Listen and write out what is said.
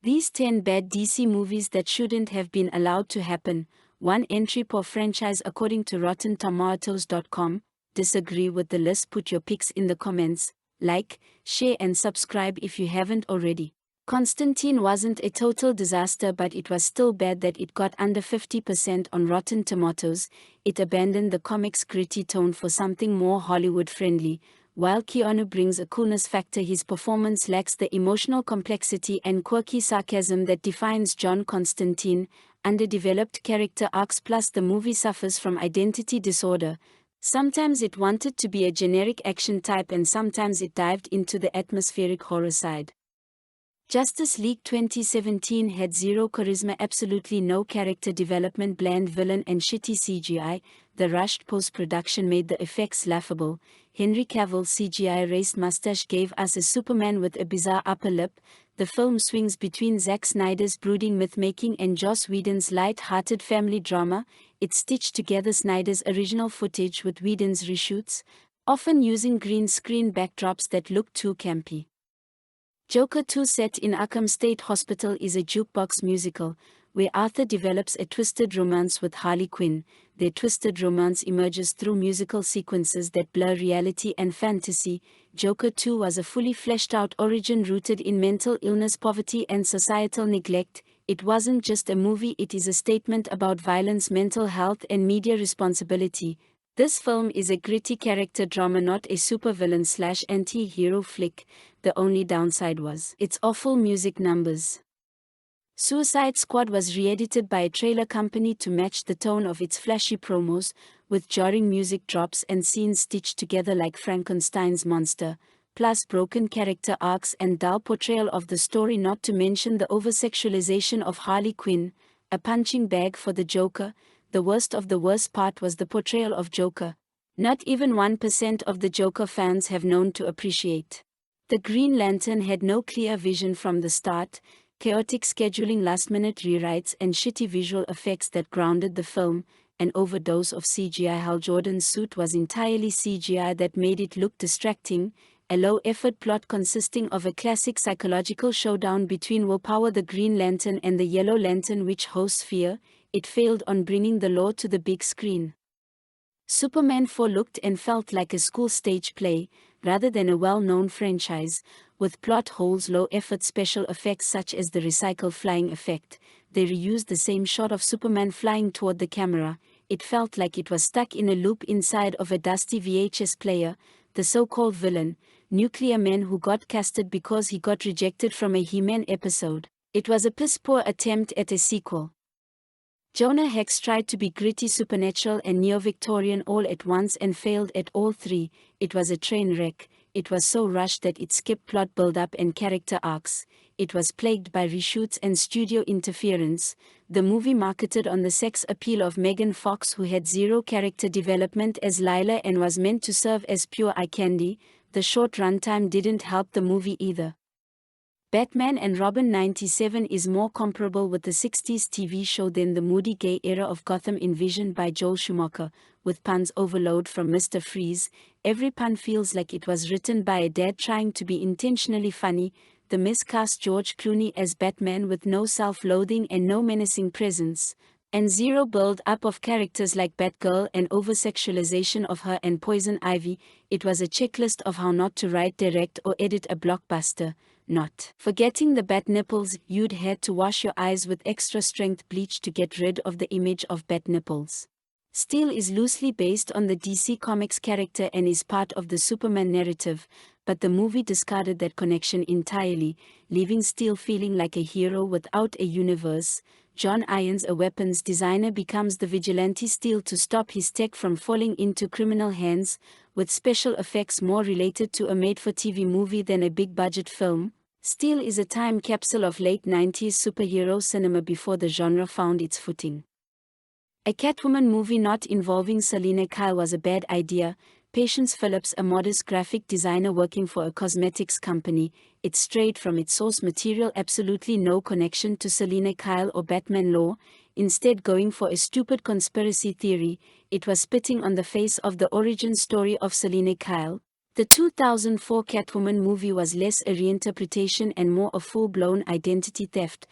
These 10 bad DC movies that shouldn't have been allowed to happen. One entry per franchise according to RottenTomatoes.com. Disagree with the list? Put your picks in the comments. Like, share and subscribe if you haven't already. Constantine wasn't a total disaster, but it was still bad that it got under 50% on Rotten Tomatoes. It abandoned the comic's gritty tone for something more Hollywood-friendly. While Keanu brings a coolness factor, his performance lacks the emotional complexity and quirky sarcasm that defines John Constantine. Underdeveloped character arcs, plus the movie suffers from identity disorder. Sometimes it wanted to be a generic action type and sometimes it dived into the atmospheric horror side. Justice League 2017 had zero charisma, absolutely no character development, bland villain and shitty CGI. The rushed post-production made the effects laughable. Henry Cavill's CGI raised mustache gave us a Superman with a bizarre upper lip. The film swings between Zack Snyder's brooding myth-making and Joss Whedon's light-hearted family drama. It stitched together Snyder's original footage with Whedon's reshoots, often using green screen backdrops that look too campy. Joker 2, set in Arkham State Hospital, is a jukebox musical, where Arthur develops a twisted romance with Harley Quinn. Their twisted romance emerges through musical sequences that blur reality and fantasy. Joker 2 was a fully fleshed-out origin rooted in mental illness, poverty and societal neglect. It wasn't just a movie, it is a statement about violence, mental health and media responsibility. This film is a gritty character drama, not a supervillain / anti-hero flick. The only downside was its awful music numbers. Suicide Squad was re-edited by a trailer company to match the tone of its flashy promos, with jarring music drops and scenes stitched together like Frankenstein's monster, plus broken character arcs and dull portrayal of the story, not to mention the over-sexualization of Harley Quinn, a punching bag for the Joker. The worst of the worst part was the portrayal of Joker. Not even 1% of the Joker fans have known to appreciate. The Green Lantern had no clear vision from the start, chaotic scheduling, last-minute rewrites and shitty visual effects that grounded the film. An overdose of CGI. Hal Jordan's suit was entirely CGI that made it look distracting. A low-effort plot consisting of a classic psychological showdown between Willpower the Green Lantern and the Yellow Lantern, which hosts fear. It failed on bringing the lore to the big screen. Superman 4 looked and felt like a school stage play, rather than a well-known franchise, with plot holes, low-effort special effects such as the recycled flying effect. They reused the same shot of Superman flying toward the camera. It felt like it was stuck in a loop inside of a dusty VHS player. The so-called villain, Nuclear Man, who got casted because he got rejected from a He-Man episode. It was a piss-poor attempt at a sequel. Jonah Hex tried to be gritty, supernatural and neo-Victorian all at once and failed at all three. It was a train wreck. It was so rushed that it skipped plot build-up and character arcs. It was plagued by reshoots and studio interference. The movie marketed on the sex appeal of Megan Fox, who had zero character development as Lila and was meant to serve as pure eye candy. The short runtime didn't help the movie either. Batman and Robin 97 is more comparable with the 60s TV show than the moody gay era of Gotham envisioned by Joel Schumacher, with puns overload from Mr. Freeze. Every pun feels like it was written by a dad trying to be intentionally funny. The miscast George Clooney as Batman with no self-loathing and no menacing presence, and zero build-up of characters like Batgirl and over-sexualization of her and Poison Ivy. It was a checklist of how not to write, direct or edit a blockbuster. Not forgetting the bat nipples. You'd had to wash your eyes with extra strength bleach to get rid of the image of bat nipples. Steel is loosely based on the DC Comics character and is part of the Superman narrative, but the movie discarded that connection entirely, leaving Steel feeling like a hero without a universe. John Irons, a weapons designer, becomes the vigilante Steel to stop his tech from falling into criminal hands, with special effects more related to a made-for-TV movie than a big-budget film. Steel is a time capsule of late 90s superhero cinema before the genre found its footing. A Catwoman movie not involving Selina Kyle was a bad idea. Patience Phillips, a modest graphic designer working for a cosmetics company, it strayed from its source material, absolutely no connection to Selina Kyle or Batman lore, instead going for a stupid conspiracy theory. It was spitting on the face of the origin story of Selina Kyle. The 2004 Catwoman movie was less a reinterpretation and more a full-blown identity theft,